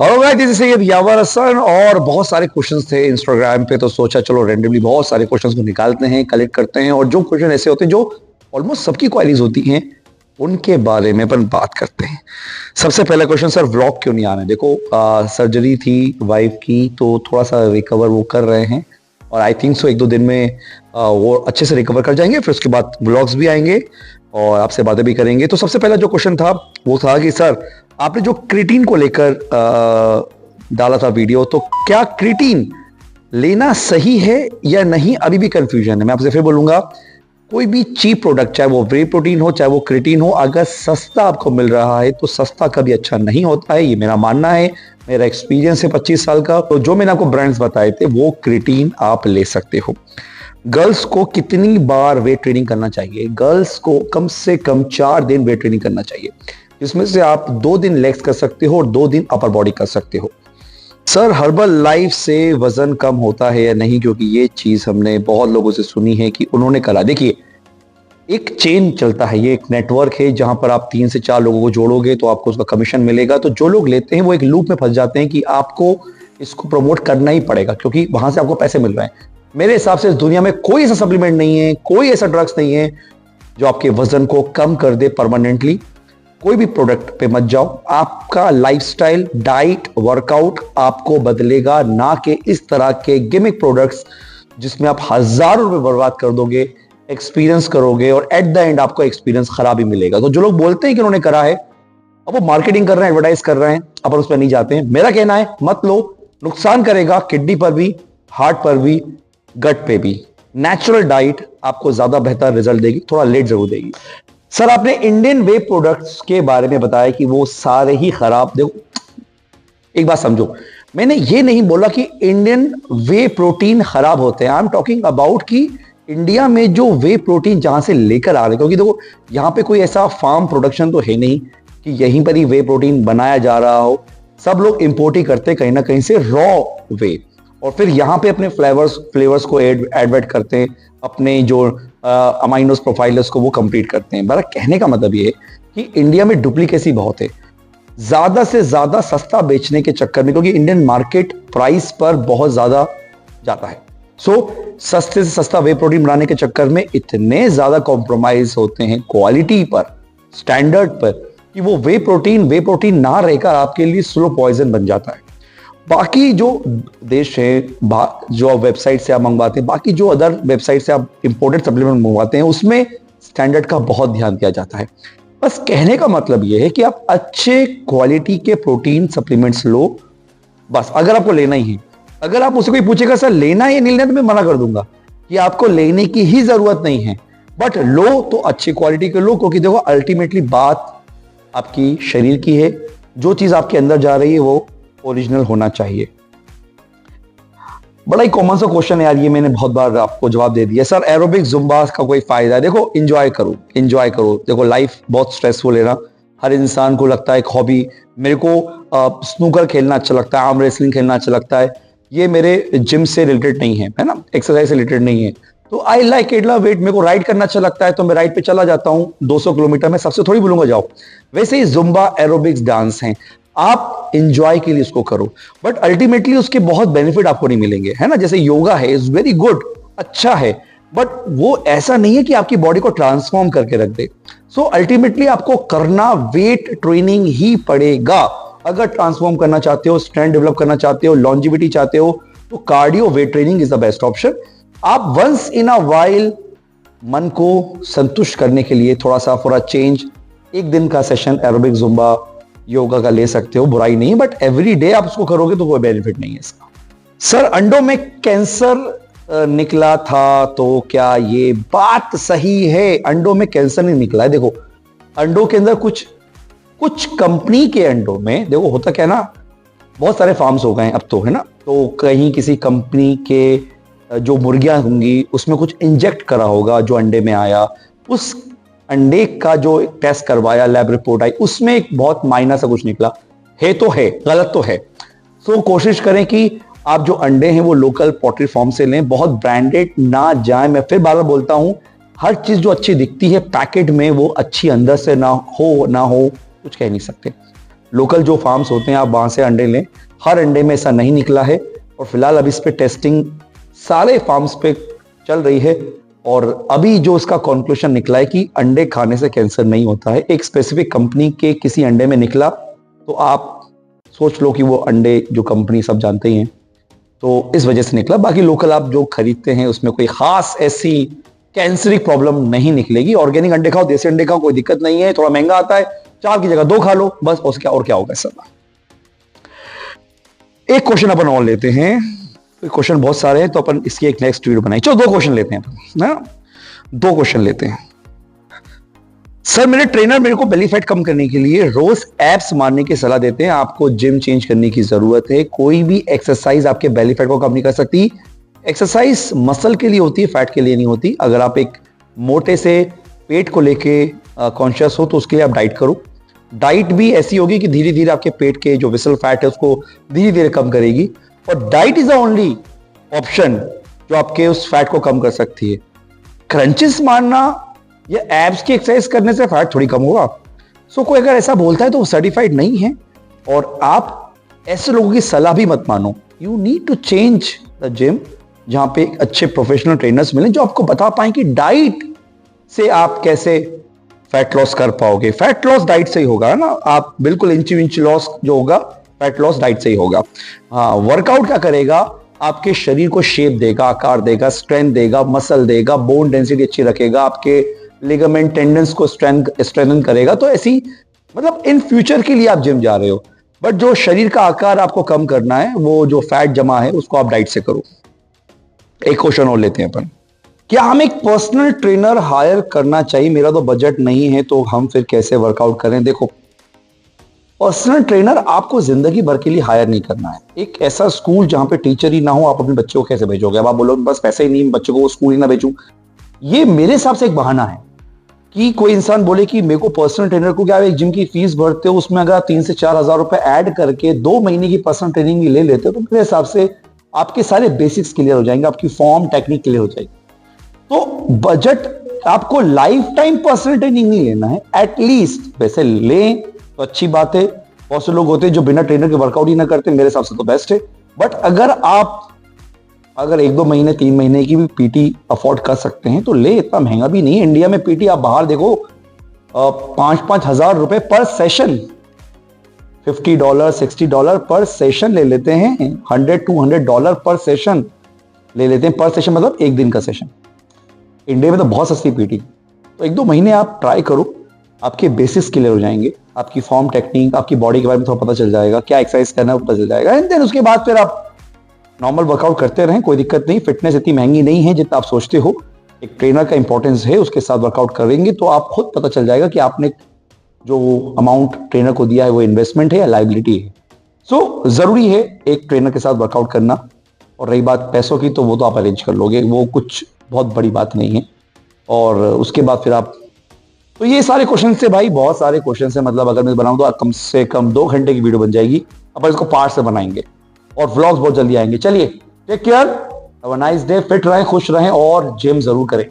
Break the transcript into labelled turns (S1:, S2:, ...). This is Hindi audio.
S1: ऑलराइट, दिस इज सैयद यावर हसन। और बहुत सारे क्वेश्चंस थे इंस्टाग्राम पे, तो सोचा चलो रेंडमली बहुत सारे क्वेश्चंस को निकालते हैं, कलेक्ट करते हैं, और जो क्वेश्चन ऐसे होते हैं जो ऑलमोस्ट सबकी क्वारीज होती हैं उनके बारे में अपन बात करते हैं। सबसे पहला क्वेश्चन, सर व्लॉग क्यों नहीं आ रहे? देखो सर्जरी थी वाइफ की, तो थोड़ा सा रिकवर वो कर रहे हैं, और आई थिंक सो एक दो दिन में वो अच्छे से रिकवर कर जाएंगे। फिर उसके बाद व्लॉग्स भी आएंगे और आपसे बातें भी करेंगे। तो सबसे पहला जो क्वेश्चन था वो था कि सर आपने जो क्रिएटिन को लेकर डाला था वीडियो, तो क्या क्रिएटिन लेना सही है या नहीं, अभी भी कंफ्यूजन है। मैं आपसे फिर बोलूंगा, कोई भी चीप प्रोडक्ट, चाहे वो वे प्रोटीन हो चाहे वो क्रिएटिन हो, अगर सस्ता आपको मिल रहा है तो सस्ता कभी अच्छा नहीं होता है, ये मेरा मानना है, मेरा एक्सपीरियंस है 25 साल का। तो जो मैंने आपको ब्रांड्स बताए थे वो क्रिएटिन आप ले सकते हो। गर्ल्स को कितनी बार वेट ट्रेनिंग करना चाहिए? गर्ल्स को कम से कम 4 दिन वेट ट्रेनिंग करना चाहिए, जिसमें से आप 2 दिन लेग्स कर सकते हो और 2 दिन अपर बॉडी कर सकते हो। सर हर्बल लाइफ से वजन कम होता है या नहीं? क्योंकि ये चीज हमने बहुत लोगों से सुनी है कि उन्होंने करा। देखिए, एक चेन चलता है, ये एक नेटवर्क है जहां पर आप 3 से 4 लोगों को जोड़ोगे तो आपको उसका कमीशन मिलेगा। तो जो लोग लेते हैं वो एक लूप में फंस जाते हैं कि आपको इसको प्रमोट करना ही पड़ेगा क्योंकि वहां से आपको पैसे मिल रहे हैं। मेरे हिसाब से इस दुनिया में कोई ऐसा सप्लीमेंट नहीं है, कोई ऐसा ड्रग्स नहीं है जो आपके वजन को कम कर दे परमानेंटली। कोई भी प्रोडक्ट पे मत जाओ, आपका लाइफस्टाइल, डाइट, वर्कआउट आपको बदलेगा, ना कि इस तरह के गिमिक प्रोडक्ट्स जिसमें आप हजारों रुपए बर्बाद कर दोगे, एक्सपीरियंस करोगे और एट द एंड आपको एक्सपीरियंस खराब ही मिलेगा। तो जो लोग बोलते हैं कि उन्होंने करा है, अब वो मार्केटिंग कर रहे हैं, एडवर्टाइज कर रहे हैं, अपन उस पर नहीं जाते हैं। मेरा कहना है मत लो, नुकसान करेगा किडनी पर भी, हार्ट पर भी, गट पे भी। नेचुरल डाइट आपको ज्यादा बेहतर रिजल्ट देगी, थोड़ा लेट जरूर देगी। सर आपने इंडियन वे प्रोडक्ट्स के बारे में बताया कि वो सारे ही खराब। देखो एक बात समझो, मैंने ये नहीं बोला कि इंडियन वे प्रोटीन खराब होते हैं। आई एम टॉकिंग अबाउट कि इंडिया में जो वे प्रोटीन जहां से लेकर आ रहे हैं, क्योंकि देखो यहां पे कोई ऐसा फार्म प्रोडक्शन तो है नहीं कि यहीं पर ही वे प्रोटीन बनाया जा रहा हो। सब लोग इंपोर्ट ही करते हैं कहीं ना कहीं से रॉ वे, और फिर यहाँ पे अपने फ्लेवर्स को एडवर्ट करते हैं, अपने जो अमाइनोस प्रोफाइलर्स को वो कंप्लीट करते हैं। मेरा कहने का मतलब ये है कि इंडिया में डुप्लीकेसी बहुत है, ज्यादा से ज्यादा सस्ता बेचने के चक्कर में, क्योंकि इंडियन मार्केट प्राइस पर बहुत ज्यादा जाता है। सस्ते से सस्ता वे प्रोटीन बनाने के चक्कर में इतने ज्यादा कॉम्प्रोमाइज होते हैं क्वालिटी पर, स्टैंडर्ड पर, कि वो वे प्रोटीन ना रहकर आपके लिए स्लो पॉइजन बन जाता है। बाकी जो देश है, जो वेबसाइट से आप मंगवाते हैं, बाकी जो अदर वेबसाइट से आप इंपोर्टेड सप्लीमेंट मंगवाते हैं, उसमें स्टैंडर्ड का बहुत ध्यान दिया जाता है। बस कहने का मतलब यह है कि आप अच्छे क्वालिटी के प्रोटीन सप्लीमेंट्स लो, बस। अगर आपको लेना ही है, अगर आप मुझसे कोई पूछेगा सर लेना है या नहीं लेना, तो मैं मना कर दूंगा कि आपको लेने की ही जरूरत नहीं है, बट लो तो अच्छी क्वालिटी के लो, क्योंकि देखो अल्टीमेटली बात आपकी शरीर की है। जो चीज आपके अंदर जा रही है वो ओरिजिनल होना चाहिए। बड़ा ही कॉमन सा क्वेश्चन है यार, ये मैंने बहुत बार आपको जवाब दे दिया। सर एरोबिक जुम्बा का कोई फायदा है? देखो एंजॉय करो, एंजॉय करो। देखो लाइफ बहुत स्ट्रेसफुल है ना, हर इंसान को लगता है एक हॉबी, मेरे को स्नूकर खेलना अच्छा लगता है, आर्म रेसलिंग खेलना अच्छा लगता है, ये मेरे जिम से रिलेटेड नहीं है ना, एक्सरसाइज से रिलेटेड नहीं है। तो आई लाइक इट वेट, मेरे को राइड करना अच्छा लगता है तो मैं राइड पे चला जाता हूँ 200 किलोमीटर में, सबसे थोड़ी बोलूंगा जाओ। वैसे ही जुम्बा एरोबिक्स डांस हैं, आप एंजॉय के लिए इसको करो, बट अल्टीमेटली उसके बहुत बेनिफिट आपको नहीं मिलेंगे, है ना। जैसे योगा है, इज वेरी गुड, अच्छा है, बट वो ऐसा नहीं है कि आपकी बॉडी को ट्रांसफॉर्म करके रख दे। सो अल्टीमेटली आपको करना वेट ट्रेनिंग ही पड़ेगा। अगर ट्रांसफॉर्म करना चाहते हो, स्ट्रेंथ डेवलप करना चाहते हो, लॉन्जिविटी चाहते हो, तो cardio weight training is the best option. आप वंस इन अ वाइल मन को संतुष्ट करने के लिए थोड़ा सा फॉर अ चेंज एक दिन का सेशन एरोबिक जुम्बा योगा का ले सकते हो, बुराई नहीं, बट एवरी डे आप उसको करोगे तो कोई बेनिफिट नहीं है इसका। सर अंडों में कैंसर निकला था, तो क्या ये बात सही है? अंडों में कैंसर नहीं निकला है। देखो अंडों के अंदर कुछ कंपनी के अंडों में, देखो होता क्या है ना, बहुत सारे फार्म्स हो गए हैं अब तो, है ना। तो कहीं किसी कंपनी के जो मुर्गियां होंगी उसमें कुछ इंजेक्ट करा होगा, जो अंडे में आया, उस अंडे का जो टेस्ट करवाया, लैब रिपोर्ट आई, उसमें एक बहुत माइनर सा कुछ निकला है, तो है, गलत तो है। सो कोशिश करें कि आप जो अंडे हैं वो लोकल पोल्ट्री फार्म से लें, बहुत ब्रांडेड ना जाए। मैं फिर बार बार बोलता हूं, हर चीज जो अच्छी दिखती है पैकेट में, वो अच्छी अंदर से ना हो कुछ कह नहीं सकते। लोकल जो फार्म्स होते हैं आप वहां से अंडे लें, हर अंडे में ऐसा नहीं निकला है। और फिलहाल अभी इस पे टेस्टिंग सारे फार्म्स पे चल रही है, और अभी जो इसका कंक्लूजन निकला है कि अंडे खाने से कैंसर नहीं होता है। एक स्पेसिफिक कंपनी के किसी अंडे में निकला तो आप सोच लो कि वो अंडे जो कंपनी सब जानते ही हैं, तो इस वजह से निकला। बाकी लोकल आप जो खरीदते हैं उसमें कोई खास ऐसी कैंसरिक प्रॉब्लम नहीं निकलेगी। ऑर्गेनिक अंडे खाओ, देसी अंडे खाओ, कोई दिक्कत नहीं है। थोड़ा महंगा आता है, 4 की जगह 2 खा लो बस, और क्या होगा सर। एक क्वेश्चन अपन और लेते हैं, क्वेश्चन बहुत सारे हैं तो अपन इसकी एक नेक्स्ट वीडियो बनाएंगे। चलो 2 क्वेश्चन लेते हैं ना, 2 क्वेश्चन लेते हैं। सर मेरे ट्रेनर मेरे को बेली फैट कम करने के लिए रोज एब्स मारने की सलाह देते हैं, आपको जिम चेंज करने की जरूरत है। कोई भी एक्सरसाइज आपके बेली फैट को कम नहीं कर सकती। एक्सरसाइज मसल के लिए होती है, फैट के लिए नहीं होती। अगर आप एक मोटे से पेट को लेके कॉन्शियस हो तो उसके लिए आप डाइट करो। डाइट भी ऐसी होगी कि धीरे धीरे आपके पेट के जो विसल फैट है उसको धीरे धीरे कम करेगी। और diet is the only option जो आपके उस फैट को कम कर सकती है। क्रंचेस मारना या एब्स की एक्सरसाइज करने से फैट थोड़ी कम होगा। सो कोई अगर ऐसा बोलता है तो वो सर्टिफाइड नहीं है, और आप ऐसे लोगों की सलाह भी मत मानो। You need to change the gym जहां पे एक अच्छे प्रोफेशनल ट्रेनर्स मिले जो आपको बता पाए कि डाइट से आप कैसे फैट लॉस कर पाओगे। फैट लॉस डाइट से ही होगा ना, आप बिल्कुल इंच लॉस जो होगा फैट लॉस डाइट से ही होगा। हाँ, वर्कआउट क्या करेगा, आपके शरीर को शेप देगा, आकार देगा, स्ट्रेंथ देगा, मसल देगा, बोन डेंसिटी अच्छी रखेगा, आपके लिगामेंट टेंडन्स को स्ट्रेंथन करेगा। तो ऐसी मतलब इन फ्यूचर के लिए आप जिम जा रहे हो, बट जो शरीर का आकार आपको कम करना है, वो जो फैट जमा है उसको आप डाइट से करो। एक क्वेश्चन और लेते हैं अपन, क्या हम एक पर्सनल ट्रेनर हायर करना चाहिए? मेरा तो बजट नहीं है तो हम फिर कैसे वर्कआउट करें? देखो, पर्सनल ट्रेनर आपको जिंदगी भर के लिए हायर नहीं करना है। एक ऐसा स्कूल जहां पे टीचर ही ना हो, आप अपने बच्चों को कैसे भेजोगे? अब आप बोलोगे बस पैसे ही नहीं, बच्चों को स्कूल ही ना भेजूं। ये मेरे हिसाब से एक बहाना है कि कोई इंसान बोले कि मेरे को पर्सनल ट्रेनर को, क्या एक जिम की फीस भरते हो, उसमें अगर 3 से 4 हजार रुपए ऐड करके 2 महीने की पर्सनल ट्रेनिंग भी ले लेते हो तो मेरे हिसाब से आपके सारे बेसिक्स क्लियर हो जाएंगे, आपकी फॉर्म टेक्निक क्लियर हो जाएगी। तो बजट, आपको लाइफ टाइम पर्सनल ट्रेनिंग नहीं लेना है, एटलीस्ट वैसे लें तो अच्छी बात है। बहुत से लोग होते हैं जो बिना ट्रेनर के वर्कआउट ही ना करते, मेरे हिसाब से तो बेस्ट है। बट अगर आप 1-2 महीने 3 महीने की भी पीटी अफोर्ड कर सकते हैं तो ले, इतना महंगा भी नहीं है। इंडिया में पीटी आप बाहर देखो 5-5 हजार रुपए पर सेशन, $50 $60 पर सेशन ले लेते हैं, $100-200 पर सेशन ले लेते हैं। पर सेशन मतलब एक दिन का सेशन। इंडिया में तो बहुत सस्ती पीटी। तो 1-2 महीने आप ट्राई करो, आपके बेसिक्स क्लियर हो जाएंगे, आपकी फॉर्म टेक्निक, आपकी बॉडी के बारे में थोड़ा पता चल जाएगा, क्या एक्सरसाइज करना है वो पता चल जाएगा। एंड देन उसके बाद फिर आप नॉर्मल वर्कआउट करते रहें, कोई दिक्कत नहीं। फिटनेस इतनी महंगी नहीं है जितना आप सोचते हो। एक ट्रेनर का इंपॉर्टेंस है, उसके साथ वर्कआउट करेंगे तो आप खुद पता चल जाएगा कि आपने जो अमाउंट ट्रेनर को दिया है वो इन्वेस्टमेंट है या लायबिलिटी है। सो जरूरी है एक ट्रेनर के साथ वर्कआउट करना। और रही बात पैसों की, तो वो तो आप अरेंज कर लोगे, वो कुछ बहुत बड़ी बात नहीं है। और उसके बाद फिर आप, तो ये सारे क्वेश्चन से भाई, बहुत सारे क्वेश्चन है। मतलब अगर मैं बनाऊं तो कम से कम 2 घंटे की वीडियो बन जाएगी। अपन इसको पार्ट से बनाएंगे और व्लॉग्स बहुत जल्दी आएंगे। चलिए, take care, have a nice day, fit रहें, खुश रहें और जिम जरूर करें।